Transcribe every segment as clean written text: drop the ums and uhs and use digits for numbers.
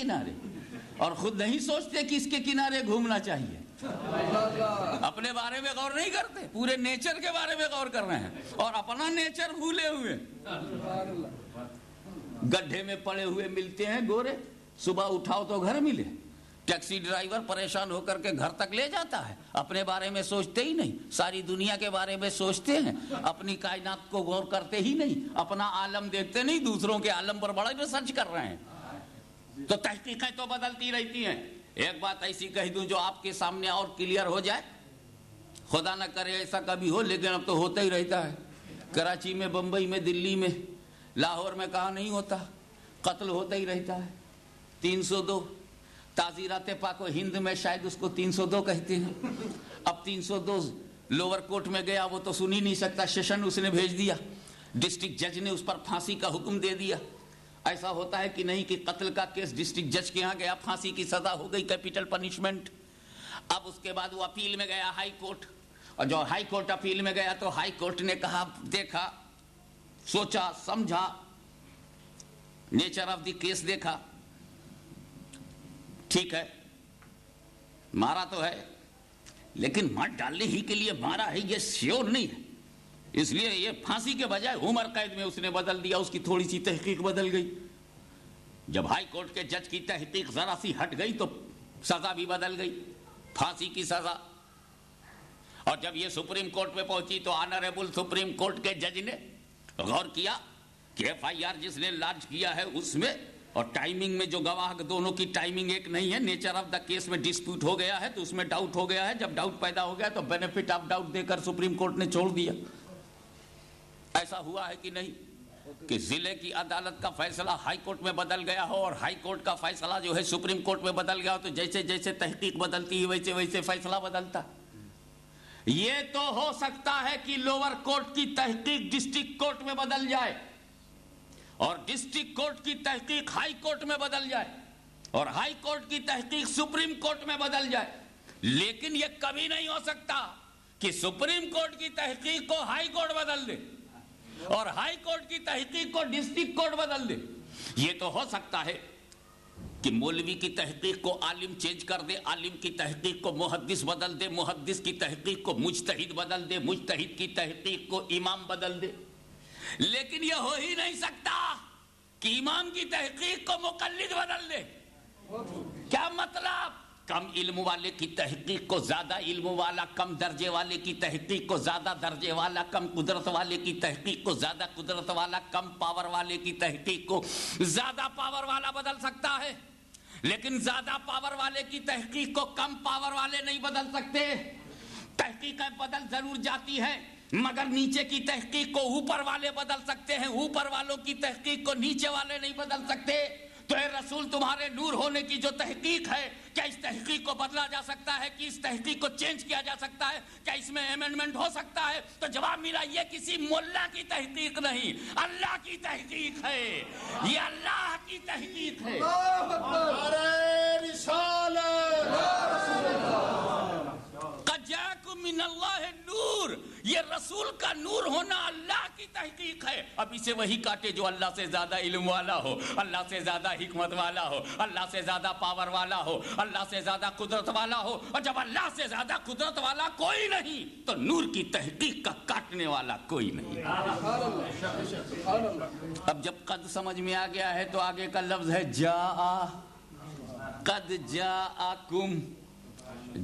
کنارے, اور خود نہیں سوچتے کہ اس کے کنارے گھومنا چاہیے. اپنے بارے میں غور نہیں کرتے, پورے نیچر کے بارے میں غور کر رہے ہیں اور اپنا نیچر بھولے ہوئے. گڈھے میں پڑے ہوئے ملتے ہیں گورے, صبح اٹھاؤ تو گھر ملے. ٹیکسی ڈرائیور پریشان ہو کر کے گھر تک لے جاتا ہے, اپنے بارے میں سوچتے ہی نہیں. ساری دنیا کے بارے میں سوچتے ہیں, اپنی کائنات کو غور کرتے ہی نہیں, اپنا عالم دیکھتے نہیں, دوسروں کے عالم پر بڑا ریسرچ کر رہے ہیں. تو تحقیقیں تو بدلتی رہتی ہیں. ایک بات ایسی کہہ دوں جو آپ کے سامنے اور کلیئر ہو جائے, خدا نہ کرے ایسا کبھی ہو, لیکن اب تو ہوتا ہی رہتا ہے. کراچی میں, بمبئی میں, دلی میں, لاہور میں کہاں نہیں ہوتا, قتل ہوتا ہی رہتا ہے. 302 تعزیرات پاک و ہند میں شاید اس کو 302 کہتے ہیں. اب 302 لوور کورٹ میں گیا, وہ تو سن ہی نہیں سکتا, سیشن اس نے بھیج دیا, ڈسٹرکٹ جج نے اس پر پھانسی کا حکم دے دیا. ایسا ہوتا ہے کہ نہیں کہ قتل کا کیس ڈسٹرکٹ جج کے یہاں گیا, پھانسی کی سزا ہو گئی, کیپٹل پنشمنٹ. اب اس کے بعد وہ اپیل میں گیا ہائی کورٹ, اور جو ہائی کورٹ اپیل میں گیا تو ہائی کورٹ نے کہا, دیکھا, سوچا, سمجھا, نیچر آف دی کیس دیکھا, ٹھیک ہے مارا تو ہے, لیکن مار ڈالنے ہی کے لیے مارا ہے یہ شیور نہیں ہے, اس لیے یہ پھانسی کے بجائے عمر قید میں اس نے بدل دیا. اس کی تھوڑی سی تحقیق بدل گئی. جب ہائی کورٹ کے جج کی تحقیق ذرا سی ہٹ گئی تو سزا بھی بدل گئی, پھانسی کی سزا. اور جب یہ سپریم کورٹ میں پہنچی تو آنریبل سپریم کورٹ کے جج نے غور کیا کہ ایف آئی آر جس نے لانچ کیا ہے اس میں اور ٹائمنگ میں جو گواہ دونوں کی ٹائمنگ ایک نہیں ہے, نیچر آف دا کیس میں ڈسپیوٹ ہو گیا ہے, تو اس میں ڈاؤٹ ہو گیا ہے. جب ڈاؤٹ پیدا ہو گیا تو بینیفٹ آف ڈاؤٹ دے کر سپریم کورٹ نے چھوڑ دیا. ایسا ہوا ہے کہ نہیں کہ ضلع کی عدالت کا فیصلہ ہائی کورٹ میں بدل گیا ہو, اور ہائی کورٹ کا فیصلہ جو ہے سپریم کورٹ میں بدل گیا ہو, تو جیسے جیسے تحقیق بدلتی ہے ویسے ویسے فیصلہ بدلتا. یہ تو ہو سکتا ہے کہ لوور کورٹ کی تحقیق ڈسٹرکٹ کورٹ میں بدل جائے, اور ڈسٹرکٹ کورٹ کی تحقیق ہائی کورٹ میں بدل جائے, اور ہائی کورٹ کی تحقیق سپریم کورٹ میں بدل جائے. لیکن یہ کبھی نہیں ہو سکتا کہ سپریم کورٹ کی تحقیق کو ہائی کورٹ بدل دے اور ہائی کورٹ کی تحقیق کو ڈسٹرکٹ کورٹ بدل دے. یہ تو ہو سکتا ہے کہ مولوی کی تحقیق کو عالم چینج کر دے, عالم کی تحقیق کو محدث بدل دے, محدث کی تحقیق کو مجتہد بدل دے, مجتہد کی تحقیق کو امام بدل دے. لیکن یہ ہو ہی نہیں سکتا کہ امام کی تحقیق کو مقلد بدل دے. کیا مطلب؟ کم علم والے کی تحقیق کو زیادہ علم والا, کم درجے والے کی تحقیق کو زیادہ درجے والا, کم قدرت والے کی تحقیق کو زیادہ قدرت والا, کم پاور والے کی تحقیق کو زیادہ پاور والا بدل سکتا ہے. لیکن زیادہ پاور والے کی تحقیق کو کم پاور والے نہیں بدل سکتے. تحقیقیں بدل ضرور جاتی ہے, مگر نیچے کی تحقیق کو اوپر والے بدل سکتے ہیں, اوپر والوں کی تحقیق کو نیچے والے نہیں بدل سکتے. تو اے رسول, تمہارے نور ہونے کی جو تحقیق ہے, کیا اس تحقیق کو بدلا جا سکتا ہے, کہ اس تحقیق کو چینج کیا جا سکتا ہے, کیا اس میں امینڈمنٹ ہو سکتا ہے؟ تو جواب ملا, یہ کسی مولا کی تحقیق نہیں, اللہ کی تحقیق ہے. یہ اللہ کی تحقیق ہے. قد جاءکم من اللہ نور, یہ رسول کا نور ہونا اللہ کی تحقیق ہے. اب اسے وہی کاٹے جو اللہ سے زیادہ علم والا ہو, اللہ سے زیادہ حکمت والا ہو, اللہ سے زیادہ پاور والا ہو, اللہ سے زیادہ قدرت والا ہو. اور جب اللہ سے زیادہ قدرت والا کوئی نہیں تو نور کی تحقیق کا کاٹنے والا کوئی نہیں. اب جب قد سمجھ میں آ گیا ہے تو آگے کا لفظ ہے جاء. قد جاءکم,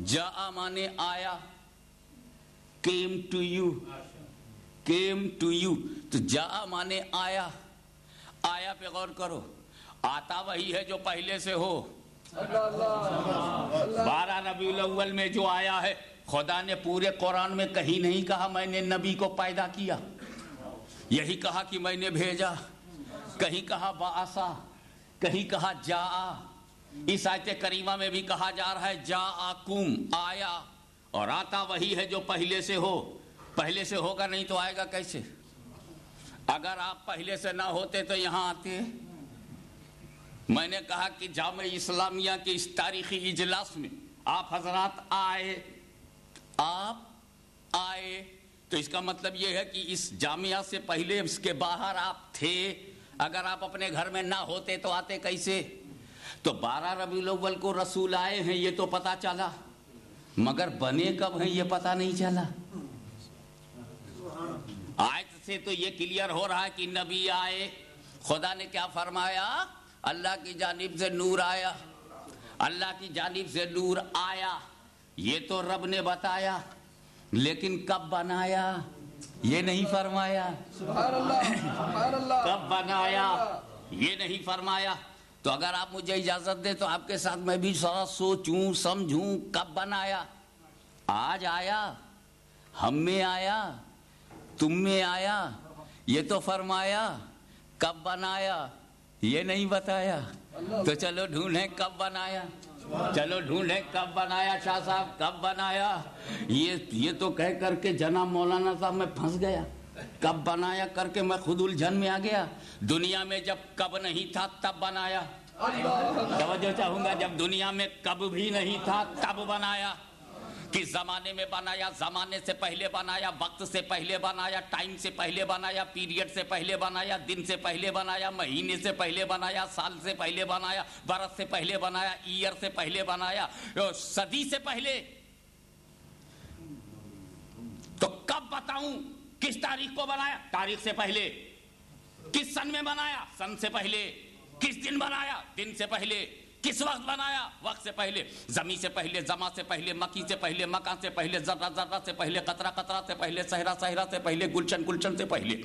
جاء مانے آیا, came to you, came to you. تو جاء مانے آیا. آیا پہ غور کرو, آتا وہی ہے جو پہلے سے ہو. 12 ربیع الاول میں جو آیا ہے, خدا نے پورے قرآن میں کہیں نہیں کہا میں نے نبی کو پیدا کیا, یہی کہا کہ میں نے بھیجا. کہیں کہا بعثا, کہیں کہا جاء. اس آیت کریمہ میں بھی کہا جا رہا ہے جاءکم, آیا. اور آتا وہی ہے جو پہلے سے ہو. پہلے سے ہوگا نہیں تو آئے گا کیسے؟ اگر آپ پہلے سے نہ ہوتے تو یہاں آتے. میں نے کہا کہ جامعہ اسلامیہ کے اس تاریخی اجلاس میں آپ حضرات آئے, آپ آئے, تو اس کا مطلب یہ ہے کہ اس جامعہ سے پہلے اس کے باہر آپ تھے. اگر آپ اپنے گھر میں نہ ہوتے تو آتے کیسے؟ تو 12 ربیع الاول کو رسول آئے ہیں یہ تو پتا چلا، مگر بنے کب ہیں یہ پتا نہیں چلا۔ آیت سے تو یہ کلیئر ہو رہا ہے کہ نبی آئے، خدا نے کیا فرمایا؟ اللہ کی جانب سے نور آیا، اللہ کی جانب سے نور آیا، یہ تو رب نے بتایا، لیکن کب بنایا یہ نہیں فرمایا۔ سبحان اللہ، سبحان اللہ، کب بنایا یہ نہیں فرمایا۔ تو اگر آپ مجھے اجازت دیں تو آپ کے ساتھ میں بھی ذرا سوچوں سمجھوں، کب بنایا؟ آج آیا، ہم میں آیا، تم میں آیا، یہ تو فرمایا۔ کب بنایا یہ نہیں بتایا، تو چلو ڈھونڈیں کب بنایا، چلو ڈھونڈیں کب بنایا شاہ صاحب، کب بنایا۔ یہ تو کہہ کر کے جناب مولانا صاحب میں پھنس گیا، کب بنایا کر کے میں خود الجھن میں آ گیا۔ دنیا میں جب کب نہیں تھا تب بنایا، توجہ چاہوں گا، جب دنیا میں کب بھی نہیں تھا تب بنایا۔ کس زمانے میں بنایا؟ زمانے سے پہلے بنایا، وقت سے پہلے بنایا، ٹائم سے پہلے بنایا، پیریڈ سے پہلے بنایا، دن سے پہلے بنایا، مہینے سے پہلے بنایا، سال سے پہلے بنایا، برس سے پہلے بنایا، ایئر سے پہلے بنایا، صدی سے پہلے۔ تو کب بتاؤں کس تاریخ کو بنایا؟ تاریخ سے پہلے۔ کس سن میں بنایا؟ سن سے پہلے۔ کس دن بنایا؟ دن سے پہلے۔ کس وقت بنایا؟ وقت سے پہلے۔ زمین سے پہلے، زما سے پہلے، مکی سے پہلے، مکان سے پہلے، ذرہ ذرہ سے پہلے، قطرہ قطرہ سے پہلے، صحرا صحرا سے پہلے، گلشن گلشن سے پہلے،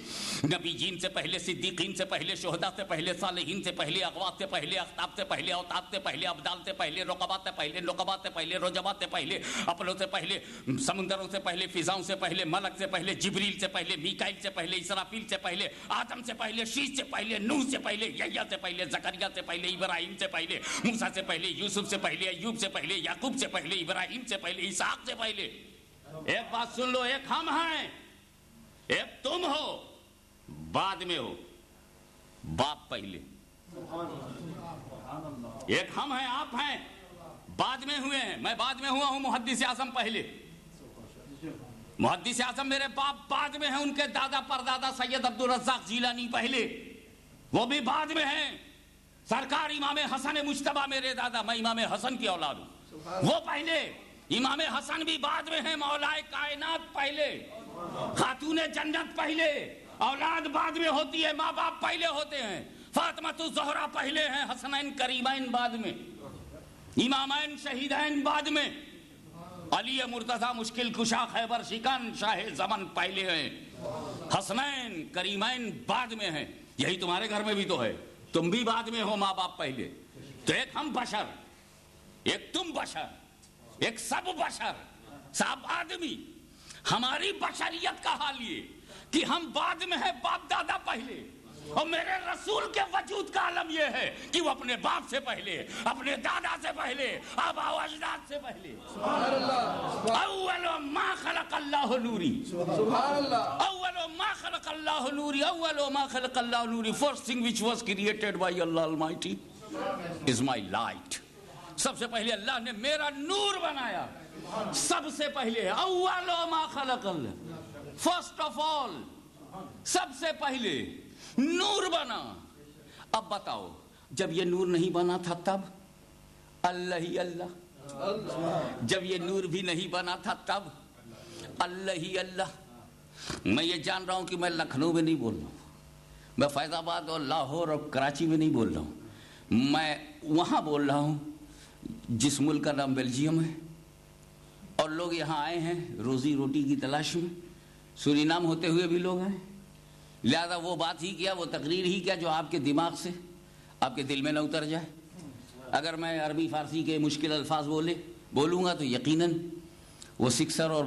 نبیین سے پہلے، صدیقین سے پہلے، شہداء سے پہلے، صالحین سے پہلے، اغوات سے پہلے، اختاب سے پہلے، اوتاد سے پہلے، ابدال سے پہلے، رقبات سے پہلے، نقبات سے پہلے، رجبات سے پہلے، اپلوں سے پہلے، سمندروں سے پہلے، فضاؤں سے پہلے، ملک سے پہلے، جبریل سے پہلے، میکائیل سے پہلے، اسرافیل سے پہلے، آدم سے پہلے، شیش سے پہلے، نوح سے پہلے، یحییٰ سے پہلے، زکریا سے پہلے، ابراہیم سے پہلے، موسیٰ سے پہلے، یوسف سے پہلے، ایوب سے پہلے، یعقوب سے پہلے، ابراہیم سے پہلے، اسحاق سے پہلے۔ ایک بات سن لو، ایک ہم ہیں، ایک تم ہو، بعد میں ہو، باپ پہلے۔ ایک ہم ہیں، آپ ہیں، بعد میں ہوئے ہیں، میں بعد میں ہوا ہوں، محدث اعظم پہلے۔ محدث اعظم میرے باپ بعد میں ہیں، ان کے دادا پردادا سید عبدالرزاق جیلانی پہلے، وہ بھی بعد میں ہیں۔ سرکار امام حسن مجتبیٰ میرے دادا، میں امام حسن کی اولاد ہوں، وہ پہلے۔ امام حسن بھی بعد میں ہیں، مولا کائنات پہلے، خاتون جنت پہلے۔ اولاد بعد میں ہوتی ہے، ماں باپ پہلے ہوتے ہیں۔ فاطمۃ الزہرا پہلے ہیں، حسنین کریمین بعد میں، امامین شہیدین بعد میں، علی مرتضیٰ مشکل کشا خیبر شکن شاہ زمن پہلے ہیں، حسنین کریمین بعد میں ہیں۔ یہی تمہارے گھر میں بھی تو ہے، تم بھی بعد میں ہو، ماں باپ پہلے۔ تو ایک ہم بشر، ایک تم بشر، ایک سب بشر، سب آدمی۔ ہماری بشریت کا حال یہ کہ ہم بعد میں ہیں، باپ دادا پہلے۔ اور میرے رسول کے وجود کا عالم یہ ہے کہ وہ اپنے باپ سے پہلے، اپنے دادا سے پہلے، آبا و اجداد سے پہلے۔ اول ما خلق اللہ نوری، اول ما خلق اللہ نوری، اول ما خلق اللہ نوری۔ First thing which was created by Allah Almighty is my light۔ سب سے پہلے اللہ نے میرا نور بنایا، سب سے پہلے، اول ما خلق اللہ، فرسٹ آف آل، سب سے پہلے نور بنا۔ اب بتاؤ، جب یہ نور نہیں بنا تھا تب اللہ ہی اللہ، جب یہ نور بھی نہیں بنا تھا تب اللہ ہی اللہ۔ میں یہ جان رہا ہوں کہ میں لکھنؤ میں نہیں بول رہا ہوں، میں فیض آباد اور لاہور اور کراچی میں نہیں بول رہا ہوں، میں وہاں بول رہا ہوں جس ملک کا نام بیلجیم ہے، اور لوگ یہاں آئے ہیں روزی روٹی کی تلاش میں، سورینام ہوتے ہوئے بھی لوگ آئے، لہذا وہ بات ہی کیا، وہ تقریر ہی کیا جو آپ کے دماغ سے، آپ کے دل میں نہ اتر جائے۔ اگر میں عربی فارسی کے مشکل الفاظ بولوں گا تو یقیناً وہ سکسر اور